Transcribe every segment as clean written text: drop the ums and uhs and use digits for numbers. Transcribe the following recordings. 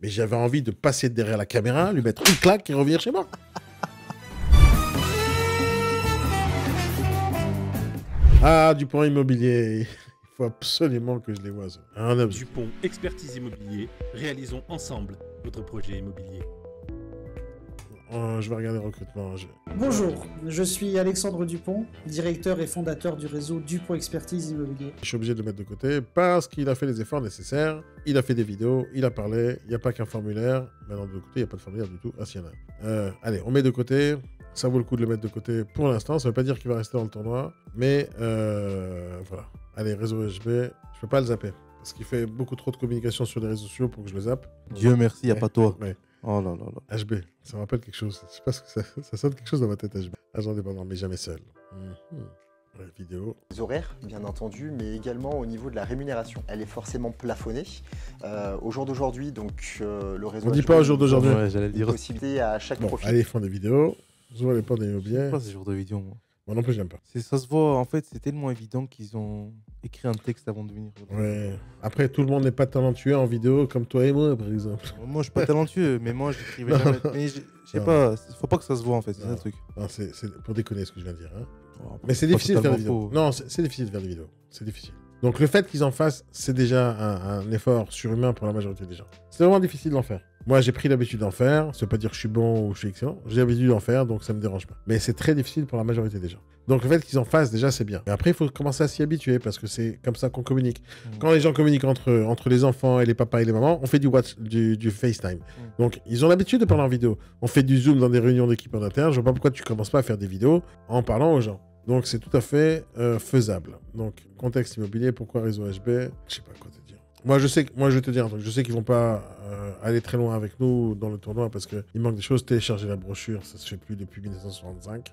Mais j'avais envie de passer derrière la caméra, lui mettre une claque et revenir chez moi. Ah, Dupont Immobilier. Il faut absolument que je les vois. Dupont Expertise Immobilier, réalisons ensemble votre projet immobilier. Je vais regarder le recrutement. Bonjour, je suis Alexandre Dupont, directeur et fondateur du réseau Dupont Expertise Immobilier. Je suis obligé de le mettre de côté parce qu'il a fait les efforts nécessaires. Il a fait des vidéos, il a parlé. Il n'y a pas qu'un formulaire. Maintenant, de côté, il n'y a pas de formulaire du tout. Ah, s'il y en a. Allez, on met de côté. Ça vaut le coup de le mettre de côté pour l'instant. Ça ne veut pas dire qu'il va rester dans le tournoi. Mais voilà. Allez, réseau HB, je ne peux pas le zapper. Parce qu'il fait beaucoup trop de communication sur les réseaux sociaux pour que je le zappe. Dieu merci, il n'y a pas toi. Ouais. Oh là là là. HB, ça me rappelle quelque chose. Je sais pas ce que ça sonne quelque chose dans ma tête, HB. Agent indépendant, mais jamais seul. Ouais, vidéo. Les horaires, bien entendu, mais également au niveau de la rémunération. Elle est forcément plafonnée. Au jour d'aujourd'hui, donc le réseau. On dit pas au jour d'aujourd'hui. Ouais, j'allais le dire. Possibilité à chaque profil. Allez, ils font des vidéos. Je vois les portes d'immobilier. Pas ce genre de vidéo, moi. Moi non plus, j'aime pas. Ça se voit, en fait, c'est tellement évident qu'ils ont écrit un texte avant de venir. Ouais. Après, tout le monde n'est pas talentueux en vidéo comme toi et moi, par exemple. Moi, je suis pas talentueux, mais moi, j'écrivais jamais. Mais je sais pas, faut pas que ça se voit, en fait, c'est ça le truc. Non, c'est pour déconner ce que je viens de dire. Hein. Oh, mais c'est difficile de faire des totalement vidéos. Non, c'est difficile de faire des vidéos. C'est difficile. Donc le fait qu'ils en fassent, c'est déjà un effort surhumain pour la majorité des gens. C'est vraiment difficile d'en faire. Moi, j'ai pris l'habitude d'en faire. Ça veut pas dire que je suis bon ou je suis excellent. J'ai l'habitude d'en faire, donc ça me dérange pas. Mais c'est très difficile pour la majorité des gens. Donc le fait qu'ils en fassent, déjà, c'est bien. Mais après, il faut commencer à s'y habituer parce que c'est comme ça qu'on communique. Quand les gens communiquent entre les enfants et les papas et les mamans, on fait du FaceTime. Donc ils ont l'habitude de parler en vidéo. On fait du Zoom dans des réunions d'équipe en interne. Je vois pas pourquoi tu commences pas à faire des vidéos en parlant aux gens. Donc c'est tout à fait faisable. Donc contexte immobilier, pourquoi réseau HB? Je sais pas quoi te dire. Moi je vais te dire un truc. Je sais qu'ils vont pas aller très loin avec nous dans le tournoi parce qu'il manque des choses. Télécharger la brochure, ça se fait plus depuis 1965.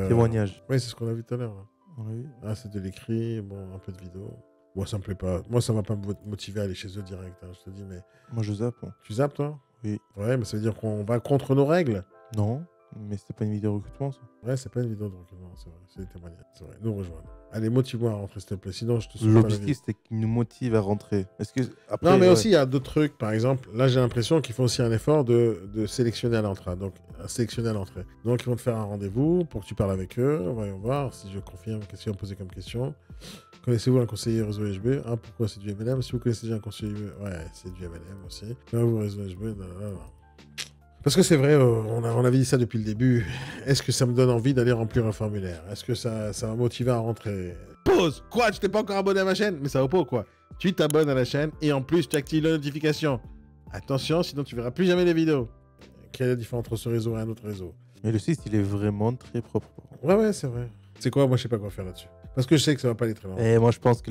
Témoignage. Oui, c'est ce qu'on a vu tout à l'heure. On l'a vu. Ah, c'est de l'écrit, bon, un peu de vidéo. Moi ça me plaît pas. Moi ça va pas me motiver à aller chez eux direct. Hein, je te dis, mais. Moi, je zappe. Tu zappes toi? Oui. Ouais, mais ça veut dire qu'on va contre nos règles. Non, mais c'était pas une vidéo recrutement, ça. Ouais, c'est pas une vidéo de recrutement, c'est vrai. C'est des témoignages. C'est vrai. Nous rejoindre. Allez, motive-moi à rentrer, s'il te plaît. Sinon, je te souhaite. L'objectif, c'était qu'il nous motive à rentrer. Est-ce que après, non, mais aussi, il y a d'autres trucs. Par exemple, là, j'ai l'impression qu'ils font aussi un effort de sélectionner à l'entrée. Donc, sélectionner à l'entrée. Donc, ils vont te faire un rendez-vous pour que tu parles avec eux. Voyons voir si je confirme. Qu'est-ce qu'ils vont poser comme question? Connaissez-vous un conseiller réseau HB? Pourquoi c'est du MLM? Si vous connaissez déjà un conseiller, ouais, c'est du MLM aussi. Vous réseau HB? Non. Parce que c'est vrai, on avait dit ça depuis le début. Est-ce que ça me donne envie d'aller remplir un formulaire? Est-ce que ça va motiver à rentrer? Pause! Quoi? Tu t'es pas encore abonné à ma chaîne? Mais ça vaut pas ou quoi? Tu t'abonnes à la chaîne et en plus tu actives la notification. Attention, sinon tu verras plus jamais les vidéos. Quelle est la différence entre ce réseau et un autre réseau? Mais le site, il est vraiment très propre. Ouais, c'est vrai. C'est quoi? Moi, je sais pas quoi faire là-dessus. Parce que je sais que ça va pas aller très loin. Et moi, je pense que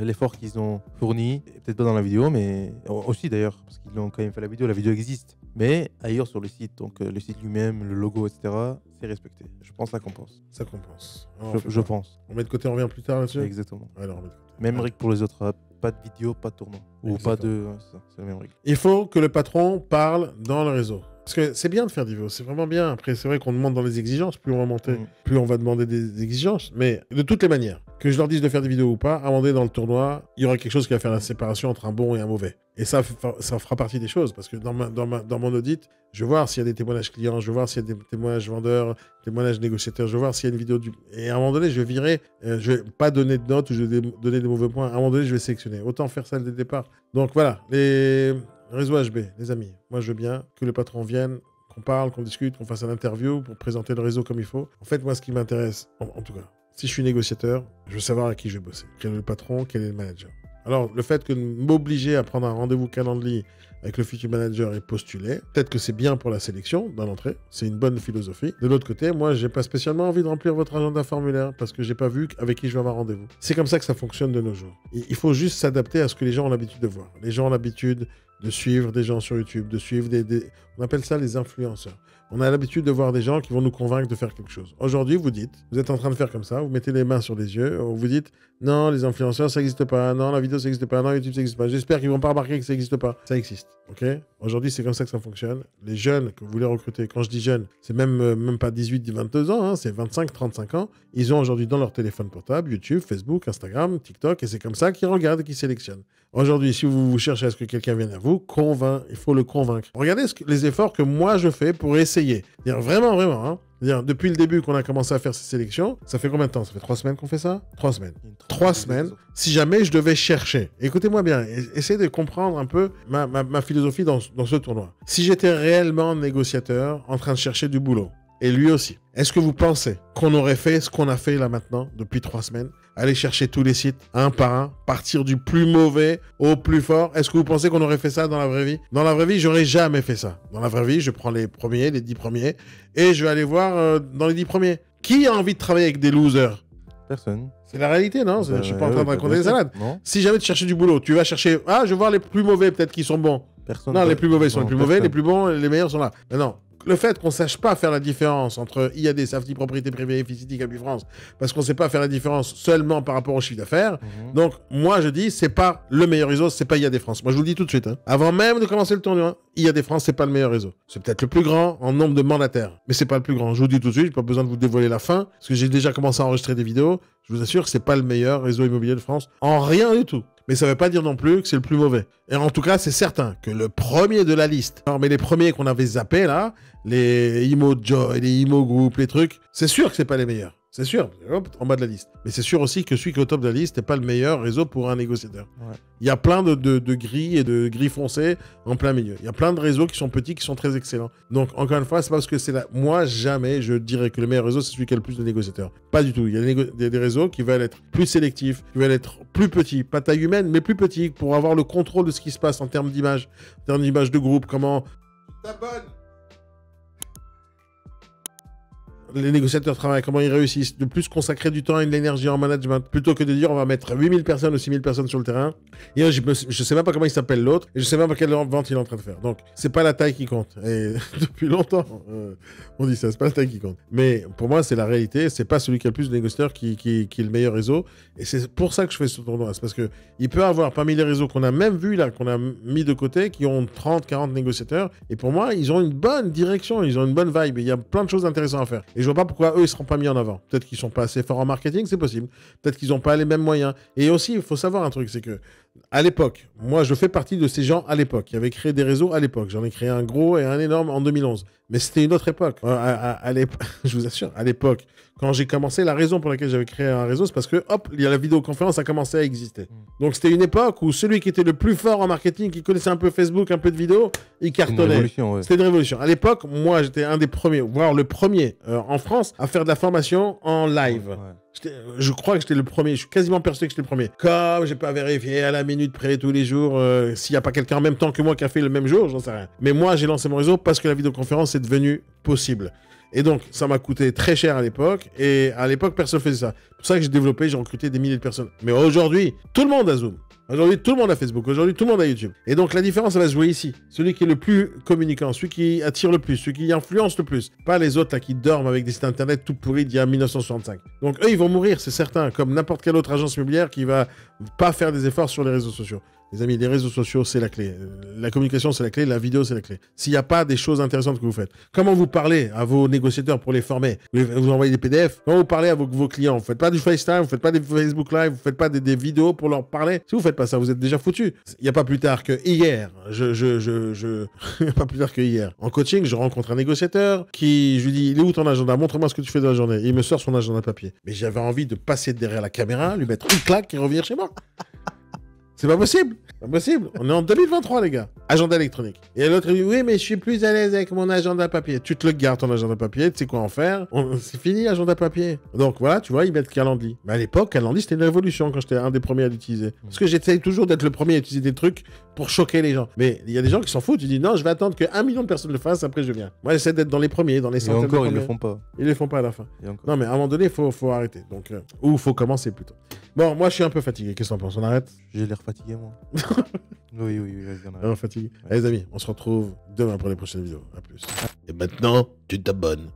l'effort qu'ils ont fourni, peut-être pas dans la vidéo, mais aussi d'ailleurs, parce qu'ils ont quand même fait la vidéo existe. Mais ailleurs sur le site, donc le site lui-même, le logo, etc., c'est respecté. Je pense que ça compense. Ça compense. Je pense. On met de côté, on revient plus tard là-dessus? Exactement. Alors, on met de côté. Même règle pour les autres, pas de vidéo, pas de tournoi. Ou Exactement. pas de... Ouais, c'est la même règle. Il faut que le patron parle dans le réseau. Parce que c'est bien de faire des vidéos, c'est vraiment bien. Après, c'est vrai qu'on demande dans les exigences, plus on va monter, plus on va demander des exigences. Mais de toutes les manières, que je leur dise de faire des vidéos ou pas, à un moment donné dans le tournoi, il y aura quelque chose qui va faire la séparation entre un bon et un mauvais. Et ça fera partie des choses. Parce que dans mon audit, je vais voir s'il y a des témoignages clients, je vais voir s'il y a des témoignages vendeurs, témoignages négociateurs, je vais voir s'il y a une vidéo Et à un moment donné, je vais virer, je vais pas donner de notes ou je vais donner des mauvais points. À un moment donné, je vais sélectionner. Autant faire ça dès le départ. Donc voilà, les réseaux HB, les amis. Moi, je veux bien que le patron vienne, qu'on parle, qu'on discute, qu'on fasse une interview pour présenter le réseau comme il faut. En fait, moi, ce qui m'intéresse, en tout cas, si je suis négociateur, je veux savoir à qui je vais bosser. Quel est le patron, quel est le manager. Alors, le fait que m'obliger à prendre un rendez-vous calendrier avec le futur manager et postuler, peut-être que c'est bien pour la sélection dans l'entrée, c'est une bonne philosophie. De l'autre côté, moi, j'ai pas spécialement envie de remplir votre agenda formulaire parce que j'ai pas vu avec qui je vais avoir rendez-vous. C'est comme ça que ça fonctionne de nos jours. Il faut juste s'adapter à ce que les gens ont l'habitude de voir. Les gens ont l'habitude de suivre des gens sur YouTube, de suivre on appelle ça les influenceurs. On a l'habitude de voir des gens qui vont nous convaincre de faire quelque chose. Aujourd'hui, vous êtes en train de faire comme ça, vous mettez les mains sur les yeux, vous dites, non, les influenceurs, ça n'existe pas, non, la vidéo, ça n'existe pas, non, YouTube, ça n'existe pas. J'espère qu'ils ne vont pas remarquer que ça n'existe pas. Ça existe, ok? Aujourd'hui, c'est comme ça que ça fonctionne. Les jeunes que vous voulez recruter, quand je dis jeunes, c'est même pas 18, 22 ans, hein, c'est 25, 35 ans. Ils ont aujourd'hui dans leur téléphone portable YouTube, Facebook, Instagram, TikTok, et c'est comme ça qu'ils regardent et qu'ils sélectionnent. Aujourd'hui, si vous cherchez à ce que quelqu'un vienne à vous, il faut le convaincre. Regardez les efforts que moi je fais pour essayer. Vraiment, vraiment, hein. Depuis le début qu'on a commencé à faire ces sélections, ça fait combien de temps? Ça fait 3 semaines qu'on fait ça? 3 semaines. 3 semaines. Si jamais je devais chercher, écoutez-moi bien, essayez de comprendre un peu ma philosophie dans ce tournoi. Si j'étais réellement négociateur en train de chercher du boulot, et lui aussi, est-ce que vous pensez qu'on aurait fait ce qu'on a fait là maintenant, depuis 3 semaines? Aller chercher tous les sites, un par un, partir du plus mauvais au plus fort. Est-ce que vous pensez qu'on aurait fait ça dans la vraie vie? Dans la vraie vie, j'aurais jamais fait ça. Dans la vraie vie, je prends les premiers, les 10 premiers, et je vais aller voir dans les 10 premiers. Qui a envie de travailler avec des losers? Personne. C'est la réalité, non? Je suis pas en train de raconter des salades. Non. Si jamais tu cherches du boulot, tu vas chercher... Ah, je vais voir les plus mauvais, peut-être qu'ils sont bons. Personne. Non, les plus mauvais sont les plus mauvais, personne. les plus bons, les meilleurs sont là. Mais non. Le fait qu'on ne sache pas faire la différence entre IAD, Safety, propriété privée, Efficity, Capi France, parce qu'on ne sait pas faire la différence seulement par rapport au chiffre d'affaires. Donc, moi, je dis, c'est pas le meilleur réseau, c'est pas IAD France. Moi, je vous le dis tout de suite. Hein. Avant même de commencer le tournoi, IAD France, c'est pas le meilleur réseau. C'est peut-être le plus grand en nombre de mandataires, mais c'est pas le plus grand. Je vous le dis tout de suite, j'ai pas besoin de vous dévoiler la fin, parce que j'ai déjà commencé à enregistrer des vidéos. Je vous assure que c'est pas le meilleur réseau immobilier de France, en rien du tout. Mais ça ne veut pas dire non plus que c'est le plus mauvais. Et en tout cas, c'est certain que le premier de la liste, mais les premiers qu'on avait zappés là, les Imo Joy, les Imo Group, les trucs, c'est sûr que c'est pas les meilleurs. C'est sûr, hop, en bas de la liste. Mais c'est sûr aussi que celui qui est au top de la liste n'est pas le meilleur réseau pour un négociateur. Ouais. Il y a plein de grilles et de grilles foncées en plein milieu. Il y a plein de réseaux qui sont petits, qui sont très excellents. Donc, encore une fois, c'est pas parce que c'est là. Moi, jamais je dirais que le meilleur réseau, c'est celui qui a le plus de négociateurs. Pas du tout. Il y a des réseaux qui veulent être plus sélectifs, qui veulent être plus petits. Pas taille humaine, mais plus petits pour avoir le contrôle de ce qui se passe en termes d'image, de groupe, comment. T'abonnes. Les négociateurs travaillent, comment ils réussissent, de plus consacrer du temps et de l'énergie en management, plutôt que de dire on va mettre 8000 personnes ou 6000 personnes sur le terrain. Et je sais même pas comment il s'appelle l'autre, et je sais même pas quelle vente il est en train de faire. Donc, c'est pas la taille qui compte. Et depuis longtemps, on dit ça, c'est pas la taille qui compte. Mais pour moi, c'est la réalité, c'est pas celui qui a le plus de négociateurs qui est le meilleur réseau. Et c'est pour ça que je fais ce tournoi. C'est parce que il peut y avoir parmi les réseaux qu'on a même vu là, qu'on a mis de côté, qui ont 30, 40 négociateurs. Et pour moi, ils ont une bonne direction, ils ont une bonne vibe. Et il y a plein de choses intéressantes à faire. Et je vois pas pourquoi eux, ils seront pas mis en avant. Peut-être qu'ils sont pas assez forts en marketing, c'est possible. Peut-être qu'ils ont pas les mêmes moyens. Et aussi, il faut savoir un truc, c'est que à l'époque, moi, je fais partie de ces gens à l'époque qui avaient créé des réseaux à l'époque. J'en ai créé un gros et un énorme en 2011. Mais c'était une autre époque. Je vous assure, à l'époque, quand j'ai commencé, la raison pour laquelle j'avais créé un réseau, c'est parce que, hop, il y a la vidéoconférence a commencé à exister. Donc, c'était une époque où celui qui était le plus fort en marketing, qui connaissait un peu Facebook, un peu de vidéo, il cartonnait. Ouais. C'était une révolution. À l'époque, moi, j'étais un des premiers, voire le premier en France, à faire de la formation en live. Ouais. Je crois que j'étais le premier. Je suis quasiment persuadé que j'étais le premier. Comme j'ai pas vérifié à la minute près tous les jours s'il n'y a pas quelqu'un en même temps que moi qui a fait le même jour, j'en sais rien. Mais moi, j'ai lancé mon réseau parce que la vidéoconférence est devenue possible. Et donc, ça m'a coûté très cher à l'époque. Et à l'époque, personne ne faisait ça. C'est pour ça que j'ai développé, j'ai recruté des milliers de personnes. Mais aujourd'hui, tout le monde a Zoom. Aujourd'hui, tout le monde a Facebook. Aujourd'hui, tout le monde a YouTube. Et donc, la différence, elle va se jouer ici. Celui qui est le plus communicant, celui qui attire le plus, celui qui influence le plus. Pas les autres là qui dorment avec des sites internet tout pourris d'il y a 1965. Donc, eux, ils vont mourir, c'est certain. Comme n'importe quelle autre agence immobilière qui va pas faire des efforts sur les réseaux sociaux. Les amis, les réseaux sociaux, c'est la clé. La communication, c'est la clé. La vidéo, c'est la clé. S'il n'y a pas des choses intéressantes que vous faites, comment vous parlez à vos négociateurs pour les former? Vous envoyez des PDF. Comment vous parlez à vos clients? Vous ne faites pas du FaceTime, vous ne faites pas des Facebook Live, vous ne faites pas des vidéos pour leur parler. Si vous ne faites pas ça, vous êtes déjà foutu. Il n'y a pas plus tard que hier. Il n'y a pas plus tard que hier. En coaching, je rencontre un négociateur qui, je lui dis, il est où ton agenda? Montre-moi ce que tu fais dans la journée. Et il me sort son agenda papier. Mais j'avais envie de passer derrière la caméra, lui mettre une claque et revenir chez moi. C'est pas possible. Pas possible. On est en 2023, les gars. Agenda électronique. Et l'autre, il dit, oui, mais je suis plus à l'aise avec mon agenda papier. Tu te le gardes, ton agenda papier. Tu sais quoi en faire. C'est fini, agenda papier. Donc voilà, tu vois, ils mettent Calendly. Mais à l'époque, Calendly, c'était une révolution quand j'étais un des premiers à l'utiliser. Parce que j'essaye toujours d'être le premier à utiliser des trucs pour choquer les gens. Mais il y a des gens qui s'en foutent. Ils disent, non, je vais attendre que 1 million de personnes le fassent, après je viens. Moi, j'essaie d'être dans les premiers, dans les centaines. Et encore, de ils le font pas. Ils le font pas à la fin. Non, mais à un moment donné, il faut arrêter. Donc, ou il faut commencer plutôt. Bon, moi, je suis un peu fatigué. Qu'est-ce que t'en penses? On arrête? J'ai l'air fatigué, moi. Oui, vas-y, on arrête. Fatigué. Allez, les amis, on se retrouve demain pour les prochaines vidéos. À plus. Et maintenant, tu t'abonnes.